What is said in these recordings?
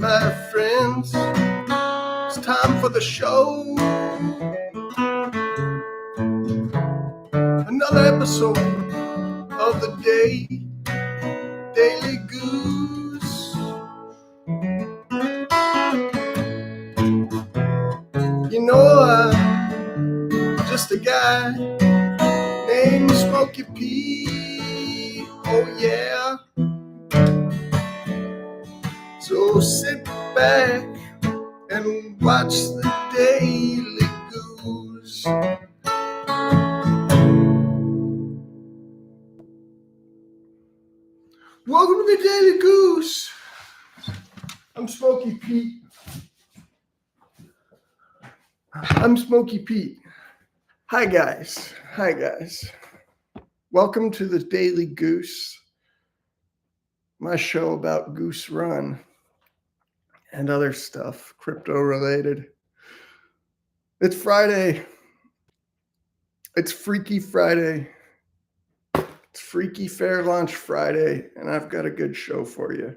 my friends. It's time for the show. Another episode of the Daily Goose. You know, I'm just a guy named Smokey P. Oh yeah. So sit back and watch the Daily Goose. Welcome to the Daily Goose. I'm Smokey Pete. Hi guys. Welcome to the Daily Goose, my show about Goose Run and other stuff, crypto related. It's Friday. It's Freaky Friday. It's Freaky Fairlaunch Friday, and I've got a good show for you.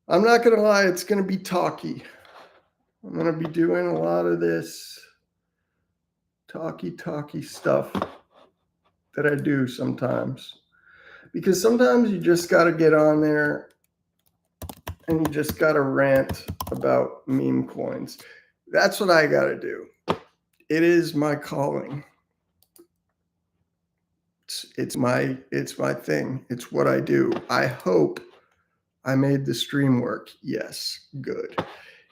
I'm not going to lie, it's going to be talky. I'm going to be doing a lot of this talky stuff that I do sometimes. Because sometimes you just got to get on there and you just got to rant about meme coins. That's what I got to do. It is my calling. It's my thing. It's what I do. I hope I made the stream work. Yes, good.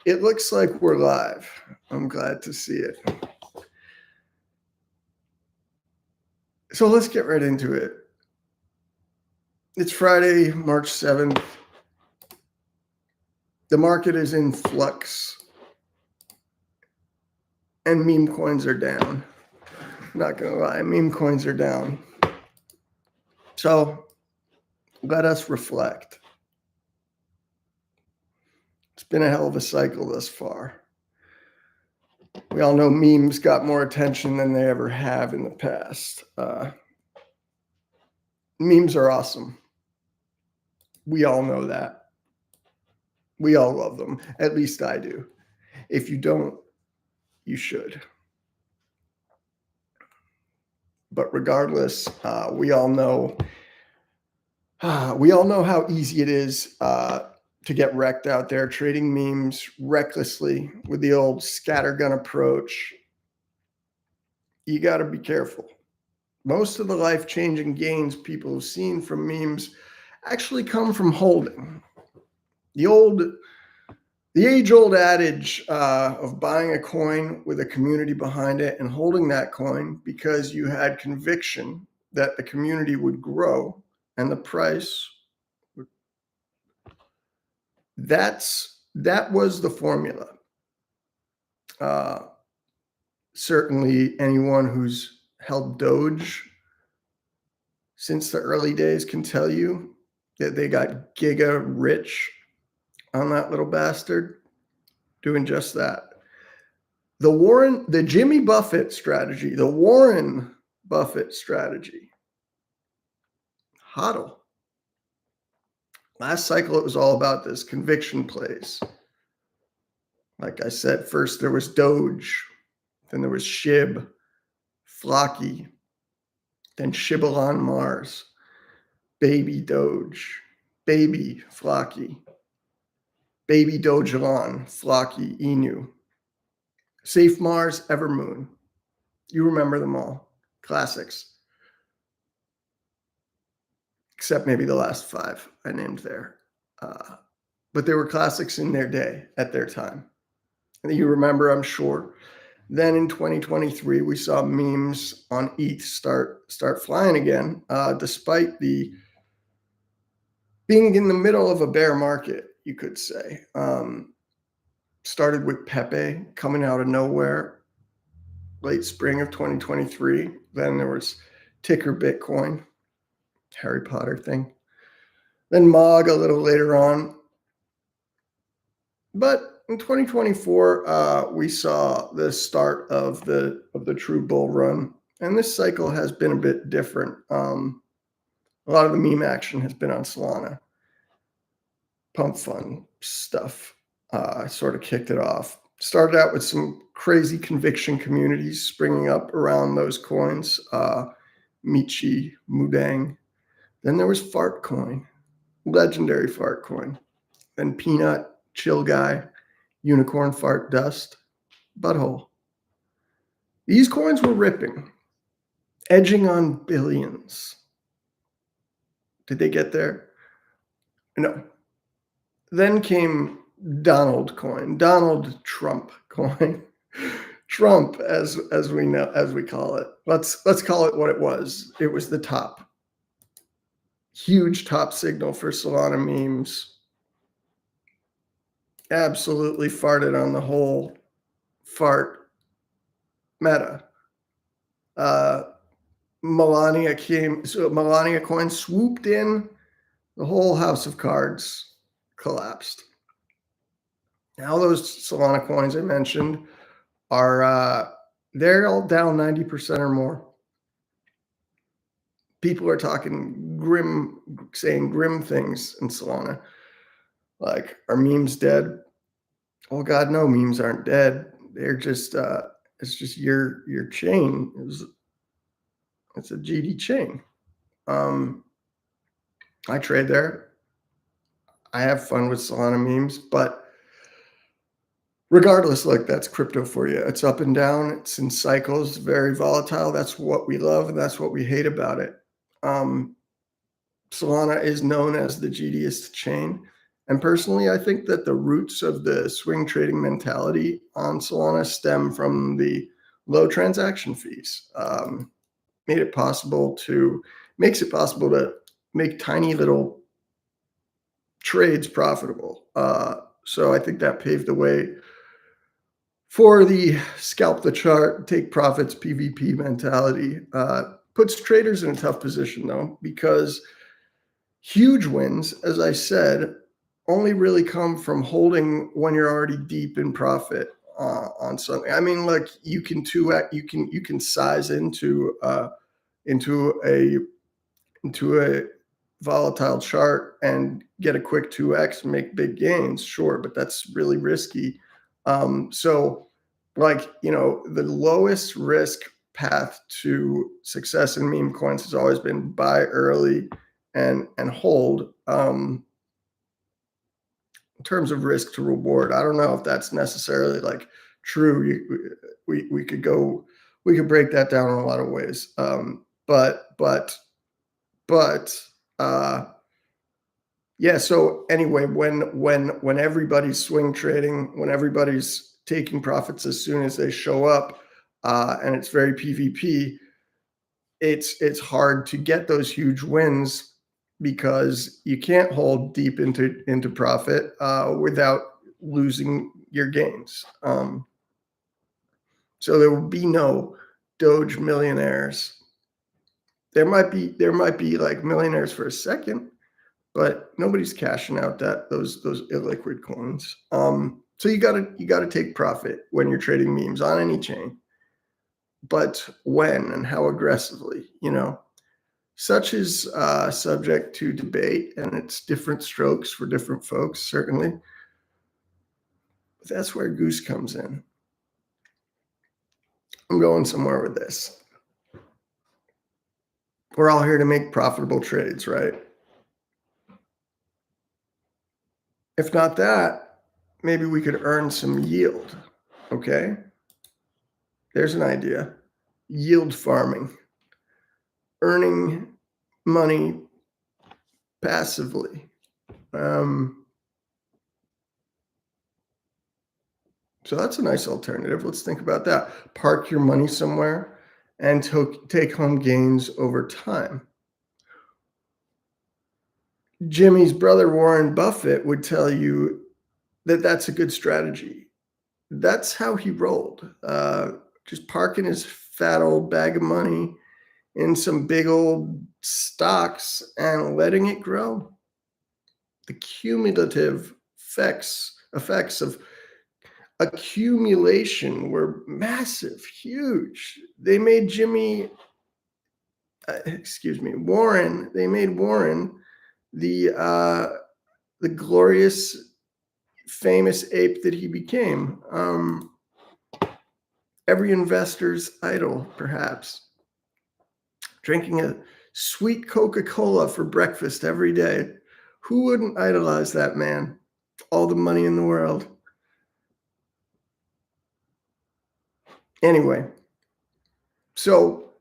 It looks like we're live. I'm glad to see it. So let's get right into it. It's Friday, March 7th. The market is in flux. And meme coins are down. I'm not going to lie, meme coins are down. So let us reflect. It's been a hell of a cycle thus far. We all know memes got more attention than they ever have in the past. Memes are awesome. We all know that. We all love them. At least I do. If you don't, you should. But regardless, we all know how easy it is to get wrecked out there trading memes recklessly with the old scattergun approach. You got to be careful. Most of the life-changing gains people have seen from memes actually come from holding. The age-old adage of buying a coin with a community behind it and holding that coin because you had conviction that the community would grow and the price would. That was the formula. Certainly anyone who's held Doge since the early days can tell you that they got giga rich on that little bastard doing just that. The Jimmy Buffett strategy, the Warren Buffett strategy, hodl. Last cycle, it was all about this conviction plays. Like I said, first there was Doge, then there was SHIB, Flocky, then Shibble on Mars, Baby Doge, Baby Flocky, Baby Dogelon, Flocky, Inu, Safe Mars, Evermoon. You remember them all. Classics. Except maybe the last 5 I named there. But they were classics in their day, at their time. And you remember, I'm sure. Then in 2023, we saw memes on ETH start flying again, despite being in the middle of a bear market, you could say. Started with Pepe coming out of nowhere, late spring of 2023. Then there was Ticker Bitcoin, Harry Potter thing. Then Mog a little later on. But in 2024, we saw the start of the true bull run. And this cycle has been a bit different. A lot of the meme action has been on Solana. pump fund stuff. I sort of kicked it off. Started out with some crazy conviction communities springing up around those coins. Michi, Mudang. Then there was Fart Coin, legendary Fart Coin. Then Peanut, Chill Guy, Unicorn Fart Dust, Butthole. These coins were ripping, edging on billions. Did they get there? No. Then came Donald Coin, Donald Trump Coin. Trump, as we know, as we call it. Let's call it what it was. It was the top. Huge top signal for Solana memes. Absolutely farted on the whole fart meta. Melania coin swooped in, the whole house of cards collapsed. Now those Solana coins I mentioned are they're all down 90% or more. People are saying grim things in Solana. Like, are memes dead? Oh God, no, memes aren't dead. They're just it's just your chain. It's a GD chain. I trade there. I have fun with Solana memes, but regardless, like, that's crypto for you. It's up and down. It's in cycles, very volatile. That's what we love, and that's what we hate about it. Solana is known as the GDest chain. And personally, I think that the roots of the swing trading mentality on Solana stem from the low transaction fees. Makes it possible to make tiny little trades profitable. So I think that paved the way for the scalp the chart, take profits, PvP mentality. Puts traders in a tough position, though, because huge wins, as I said, only really come from holding when you're already deep in profit on something. I mean, like, you can size into a volatile chart and get a quick 2x and make big gains, sure, but that's really risky. So, like, the lowest risk path to success in meme coins has always been buy early and hold. In terms of risk to reward, I don't know if that's necessarily like true. We could break that down in a lot of ways. Yeah. So anyway, when everybody's swing trading, when everybody's taking profits as soon as they show up, and it's very PvP, it's hard to get those huge wins because you can't hold deep into profit without losing your gains. So there will be no Doge millionaires. There might be like millionaires for a second, but nobody's cashing out those illiquid coins. So you gotta take profit when you're trading memes on any chain, but when and how aggressively, such is subject to debate, and it's different strokes for different folks, certainly. But that's where Goose comes in. I'm going somewhere with this. We're all here to make profitable trades, right? If not that, maybe we could earn some yield, okay? There's an idea. Yield farming. Earning money passively. So that's a nice alternative. Let's think about that. Park your money somewhere and take home gains over time. Jimmy's brother, Warren Buffett, would tell you that that's a good strategy. That's how he rolled. Just parking his fat old bag of money in some big old stocks and letting it grow. The cumulative effects of accumulation were massive, huge. They made Warren the the glorious, famous ape that he became. Every investor's idol, perhaps. Drinking a sweet Coca-Cola for breakfast every day. Who wouldn't idolize that man? All the money in the world. Anyway, so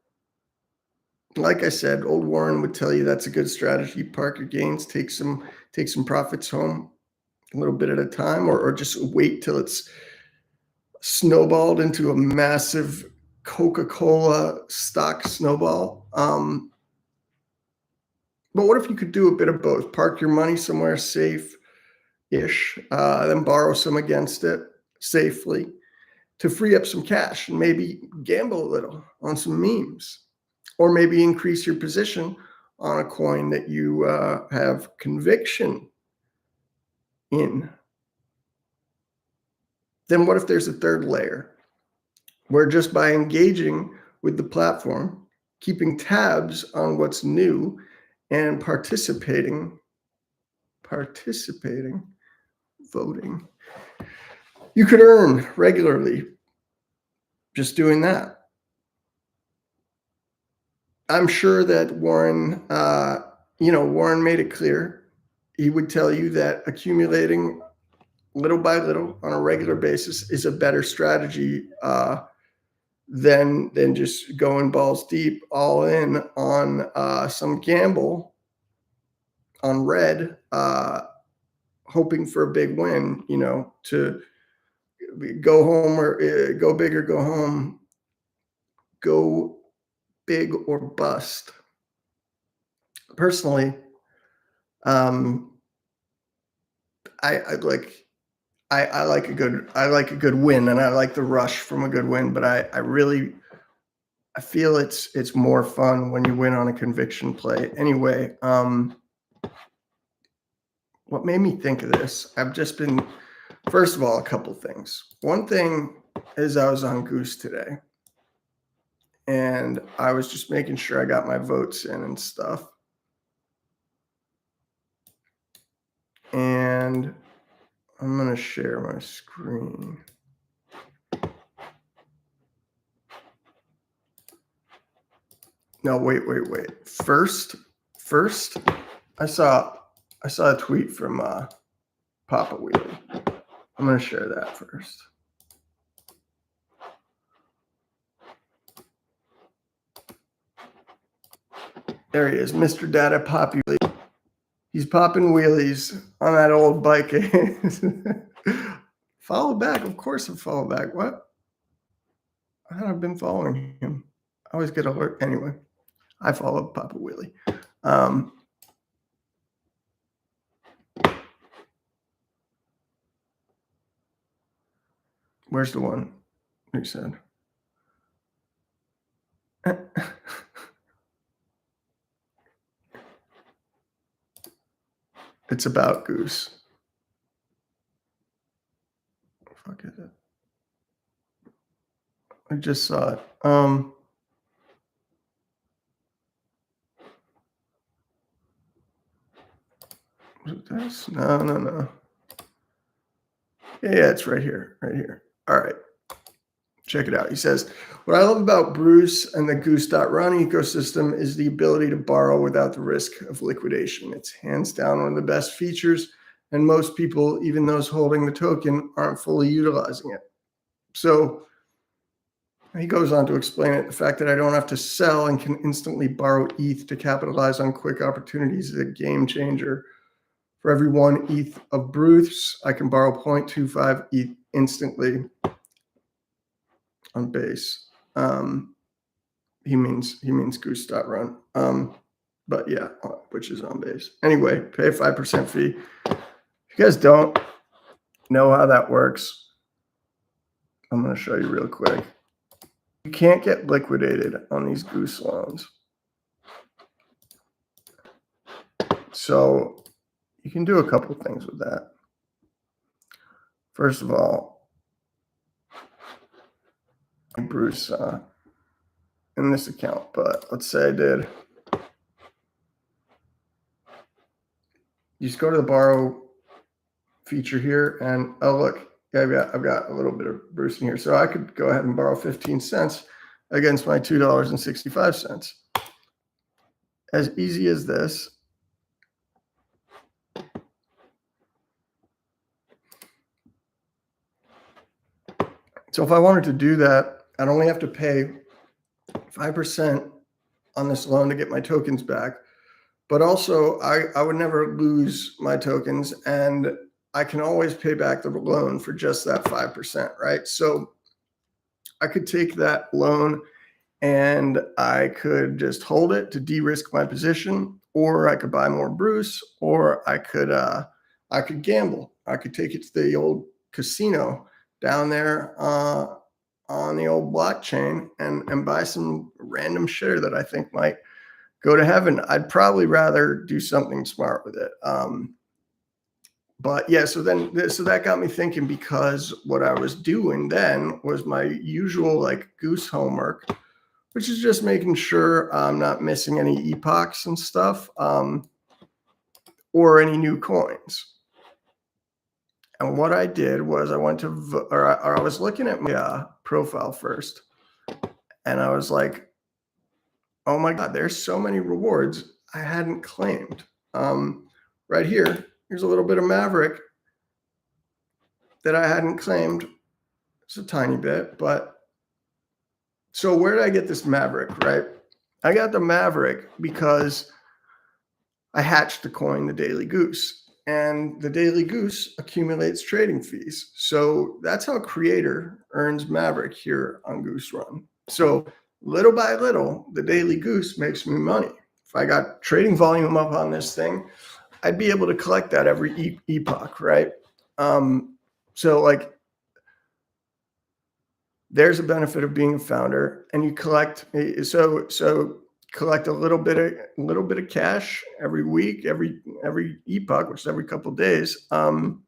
like I said, old Warren would tell you that's a good strategy. Park your gains, take some profits home a little bit at a time, or just wait till it's snowballed into a massive Coca-Cola stock snowball. But what if you could do a bit of both? Park your money somewhere safe-ish, then borrow some against it safely to free up some cash and maybe gamble a little on some memes, or maybe increase your position on a coin that you have conviction in. Then what if there's a third layer where just by engaging with the platform, keeping tabs on what's new, and participating, voting, you could earn regularly just doing that. I'm sure that Warren, Warren made it clear. He would tell you that accumulating little by little on a regular basis is a better strategy than just going balls deep all in on some gamble on red, hoping for a big win, to go home or go big or go home, go big or bust. Personally, I like a good win, and I like the rush from a good win, but I feel it's more fun when you win on a conviction play. Anyway, what made me think of this? I've just been, first of all, a couple things. One thing is I was on Goose today, and I was just making sure I got my votes in and stuff. And I'm going to share my screen. No, wait. First, I saw a tweet from Papa Wheelie. I'm going to share that first. There he is, Mr. Data Poppy. He's popping wheelies on that old bike. Follow back. Of course I follow back. What? I thought I've been following him. I always get alert. Anyway, I follow Papa Wheelie. Where's the one you said? It's about Goose. What the fuck is it? I just saw it. Was it this? No. Yeah, it's right here. All right. Check it out. He says, what I love about Bruce and the goose.run ecosystem is the ability to borrow without the risk of liquidation. It's hands down one of the best features, and most people, even those holding the token, aren't fully utilizing it. So he goes on to explain it. The fact that I don't have to sell and can instantly borrow ETH to capitalize on quick opportunities is a game changer. For every 1 ETH of Bruce, I can borrow 0.25 ETH instantly on base. He means goose.run. But yeah, which is on base. Anyway, pay a 5% fee. If you guys don't know how that works, I'm going to show you real quick. You can't get liquidated on these Goose loans. So you can do a couple things with that. First of all, Bruce in this account, but let's say I did. You just go to the borrow feature here, and oh look, I've got a little bit of Bruce in here, so I could go ahead and borrow 15 cents against my $2.65. As easy as this. So if I wanted to do that, I'd only have to pay 5% on this loan to get my tokens back. But also, I would never lose my tokens, and I can always pay back the loan for just that 5%, right? So I could take that loan and I could just hold it to de-risk my position, or I could buy more Bruce, or I could gamble. I could take it to the old casino down there on the old blockchain and buy some random share that I think might go to heaven. I'd probably rather do something smart with it. But yeah, so that got me thinking, because what I was doing then was my usual like goose homework, which is just making sure I'm not missing any epochs and stuff, or any new coins. And what I did was I went to, I was looking at my profile first, and I was like, oh my God, there's so many rewards I hadn't claimed. Right here, here's a little bit of Maverick that I hadn't claimed. It's a tiny bit, but so where did I get this Maverick, right? I got the Maverick because I hatched the coin, the Daily Goose, and the Daily Goose accumulates trading fees. So that's how a creator earns Maverick here on Goose Run. So little by little, the Daily Goose makes me money. If I got trading volume up on this thing, I'd be able to collect that every epoch, right? So like, there's a benefit of being a founder, and you collect. So collect a little bit of cash every week, every epoch, which is every couple of days. From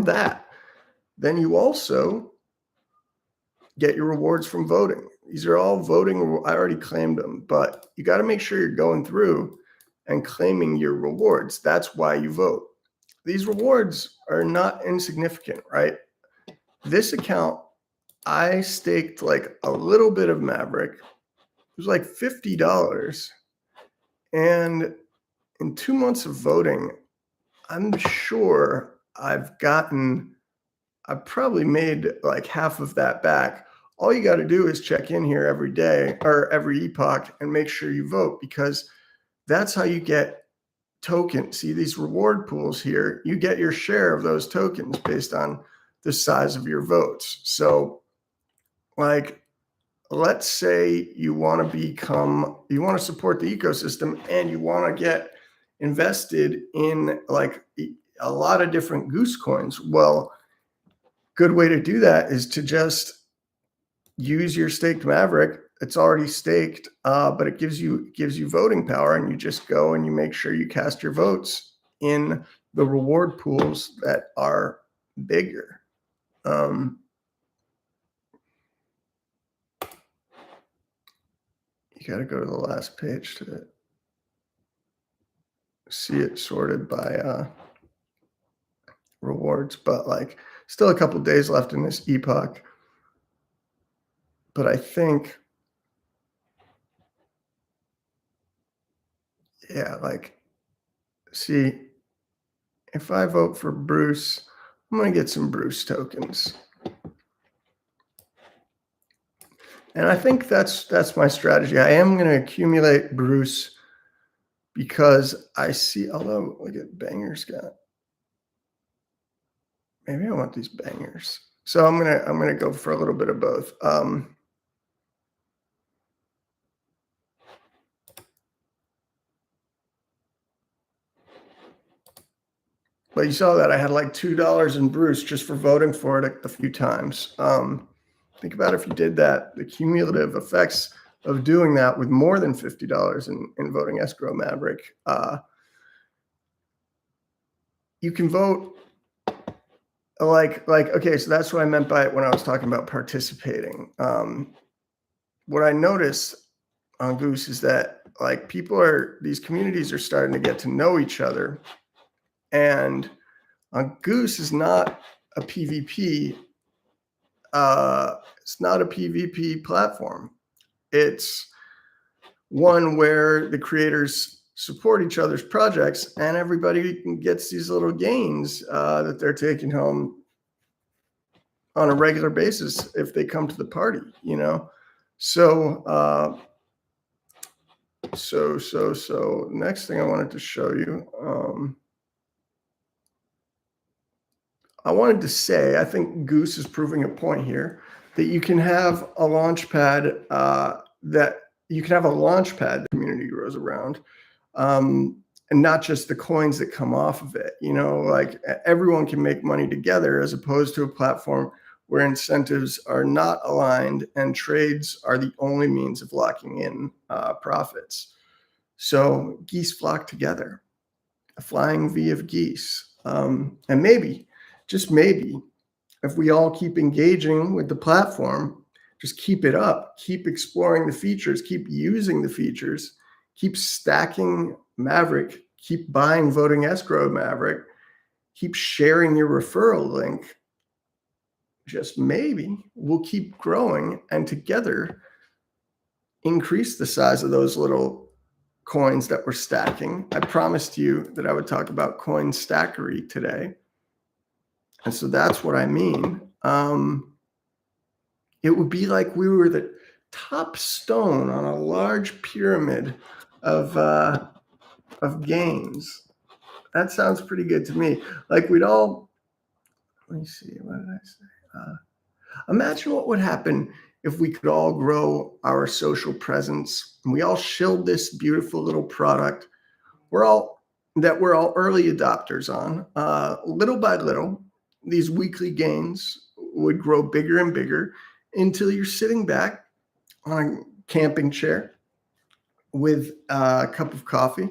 that, then you also get your rewards from voting. These are all voting. I already claimed them, but you got to make sure you're going through and claiming your rewards. That's why you vote. These rewards are not insignificant, right? This account, I staked like a little bit of Maverick. It was like $50. And in 2 months of voting, I'm sure I've probably made like half of that back. All you got to do is check in here every day or every epoch and make sure you vote, because that's how you get tokens. See these reward pools here, you get your share of those tokens based on the size of your votes. So like, let's say you want to support the ecosystem and you want to get invested in like a lot of different Goose coins. Well, good way to do that is to just use your staked Maverick. It's already staked, but it gives you voting power, and you just go and you make sure you cast your votes in the reward pools that are bigger. You got to go to the last page to see it sorted by rewards, but like still a couple days left in this epoch. But I think, yeah, like, see, if I vote for Bruce, I'm going to get some Bruce tokens. And I think that's my strategy. I am going to accumulate Bruce because I see, although look at Banger's got, maybe I want these Bangers. So I'm going to go for a little bit of both. But you saw that I had like $2 in Bruce just for voting for it a few times. Think about if you did that, the cumulative effects of doing that with more than $50 in voting escrow Maverick. You can vote like, okay, so that's what I meant by it when I was talking about participating. What I noticed on Goose is that like these communities are starting to get to know each other. And Goose is not a PvP. It's not a PvP platform. It's one where the creators support each other's projects and everybody gets these little gains that they're taking home on a regular basis if they come to the party, you know? So, so next thing I wanted to show you, I wanted to say, I think Goose is proving a point here that you can have a launch pad that the community grows around, and not just the coins that come off of it. You know, like everyone can make money together as opposed to a platform where incentives are not aligned and trades are the only means of locking in profits. So geese flock together, a flying V of geese. And maybe, just maybe, if we all keep engaging with the platform, just keep it up, keep exploring the features, keep using the features, keep stacking Maverick, keep buying voting escrow Maverick, keep sharing your referral link, just maybe we'll keep growing and together increase the size of those little coins that we're stacking. I promised you that I would talk about Coin-stackery today. And so that's what I mean. It would be like we were the top stone on a large pyramid of gains. That sounds pretty good to me. Like we'd all, let me see, what did I say? Imagine what would happen if we could all grow our social presence and we all shilled this beautiful little product we're all early adopters on. Little by little, these weekly gains would grow bigger and bigger until you're sitting back on a camping chair with a cup of coffee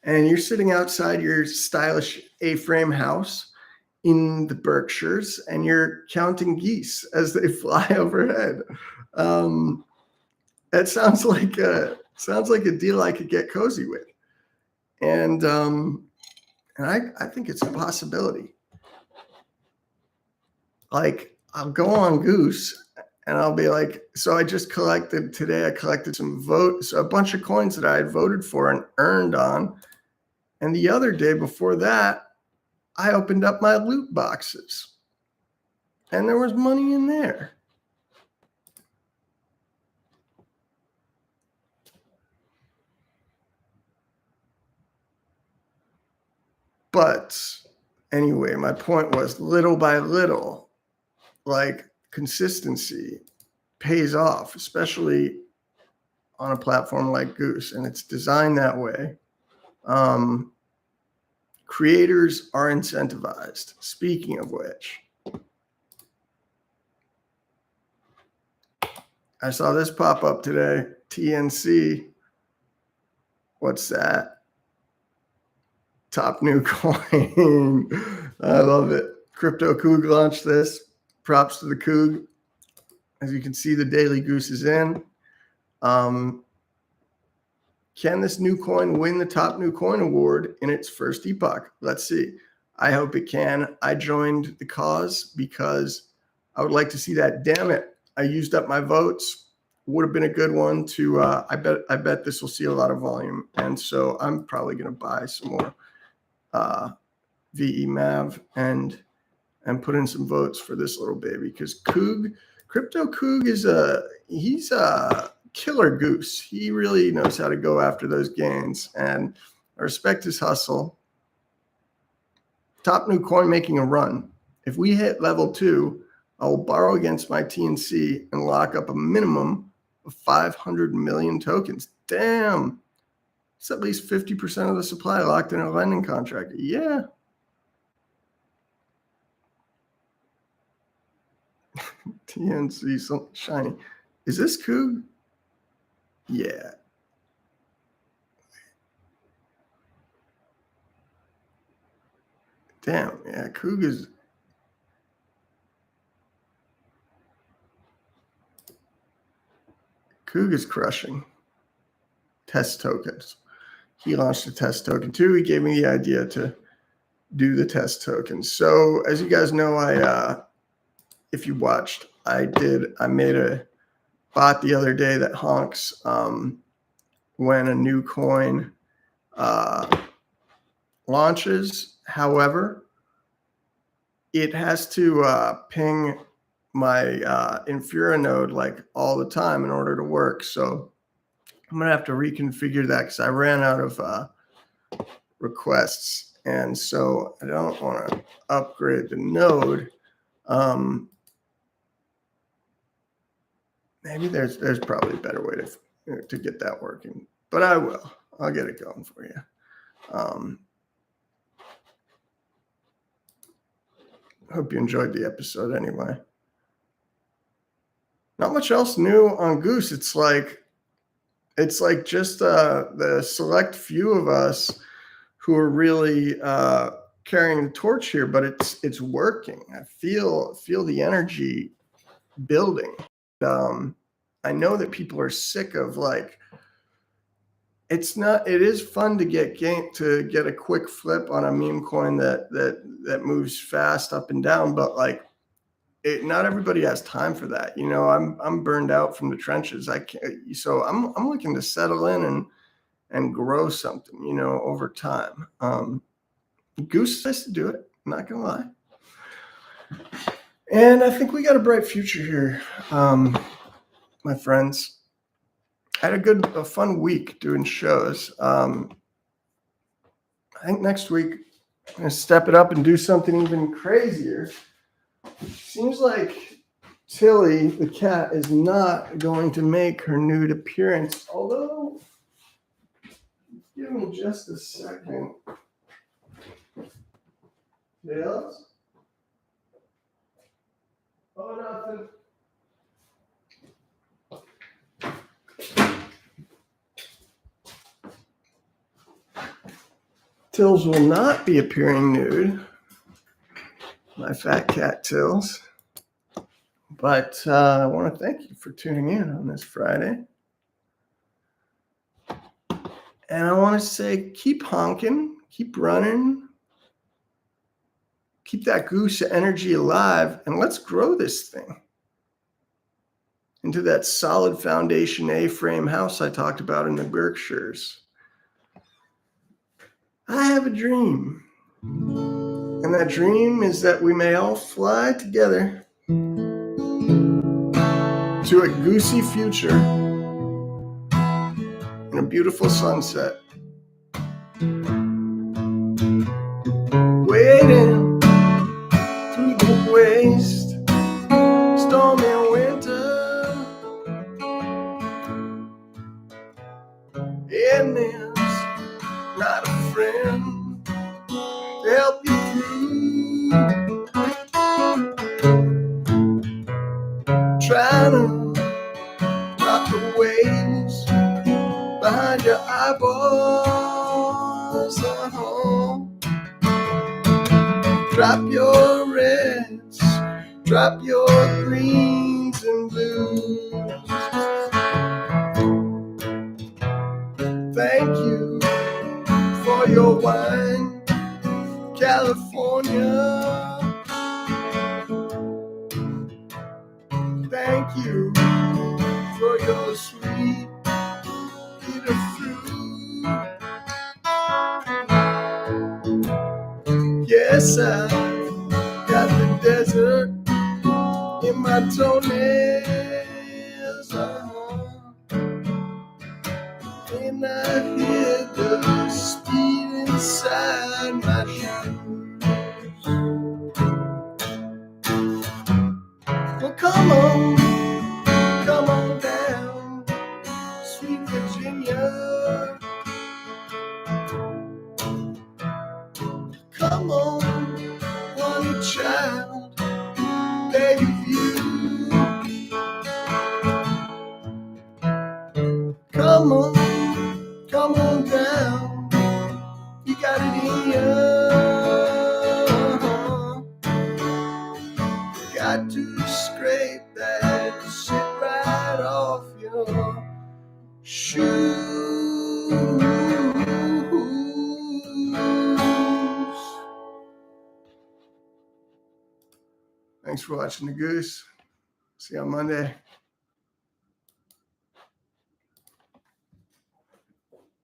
and you're sitting outside your stylish A-frame house in the Berkshires and you're counting geese as they fly overhead. That sounds like a deal I could get cozy with. And I think it's a possibility. Like I'll go on Goose and I'll be like, so I collected some votes, a bunch of coins that I had voted for and earned on. And the other day before that, I opened up my loot boxes and there was money in there. But anyway, my point was little by little, like consistency pays off, especially on a platform like Goose, and it's designed that way. Creators are incentivized. Speaking of which, I saw this pop up today. TNC. What's that? Top new coin. I love it. Crypto Coog launched this. Props to the Coog. As you can see, the Daily Goose is in. Can this new coin win the top new coin award in its first epoch? Let's see. I hope it can. I joined the cause because I would like to see that. Damn it. I used up my votes. Would have been a good one to, I bet this will see a lot of volume. And so I'm probably going to buy some more VE Mav and put in some votes for this little baby because Crypto Coog he's a killer goose. He really knows how to go after those gains and I respect his hustle. Top new coin making a run. If we hit level 2, I will borrow against my TNC and lock up a minimum of 500 million tokens. Damn. It's at least 50% of the supply locked in a lending contract. Yeah. TNC, something shiny. Is this Coog? Yeah. Damn, yeah, Coog is crushing. Test tokens. He launched a test token too. He gave me the idea to do the test tokens. So as you guys know, if you watched, I made a bot the other day that honks when a new coin launches. However, it has to ping my Infura node like all the time in order to work. So I'm gonna have to reconfigure that because I ran out of requests, and so I don't want to upgrade the node. Maybe there's probably a better way to get that working, but I'll get it going for you. Hope you enjoyed the episode anyway. Not much else new on Goose. It's like just the select few of us who are really carrying the torch here, but it's working. I feel the energy building. I know that people are sick of like, it is fun to get a quick flip on a meme coin that moves fast up and down, but like not everybody has time for that. You know, I'm burned out from the trenches. I can't, so I'm looking to settle in and grow something, you know, over time. Goose has to do it, I'm not gonna lie. And I think we got a bright future here, my friends. I had a fun week doing shows. I think next week I'm gonna step it up and do something even crazier. Seems like Tilly, the cat, is not going to make her nude appearance, although, give me just a second. Tails? Oh, nothing. Tills will not be appearing nude. My fat cat Tills. But I want to thank you for tuning in on this Friday. And I want to say, keep honking, keep running, keep that goose energy alive, and let's grow this thing into that solid foundation A-frame house I talked about in the Berkshires. I have a dream. And that dream is that we may all fly together to a goosey future in a beautiful sunset. Waiting through the waste, stormy winter, and there's not a friend to help you through. Trying to drop the waves behind your eyeballs. Drop your reds, drop your greens and blues. Thank you for your wine, California. Thank you for your sweet bitter fruit. Yes, I got the desert in my toenails, and I hear the speed inside my shoes. Well, come on down, sweet Virginia. Come on, honey child, baby view. Come on down, you got it in you. Got to scrape that shit right off your shoes. Thanks for watching the Goose. See you on Monday.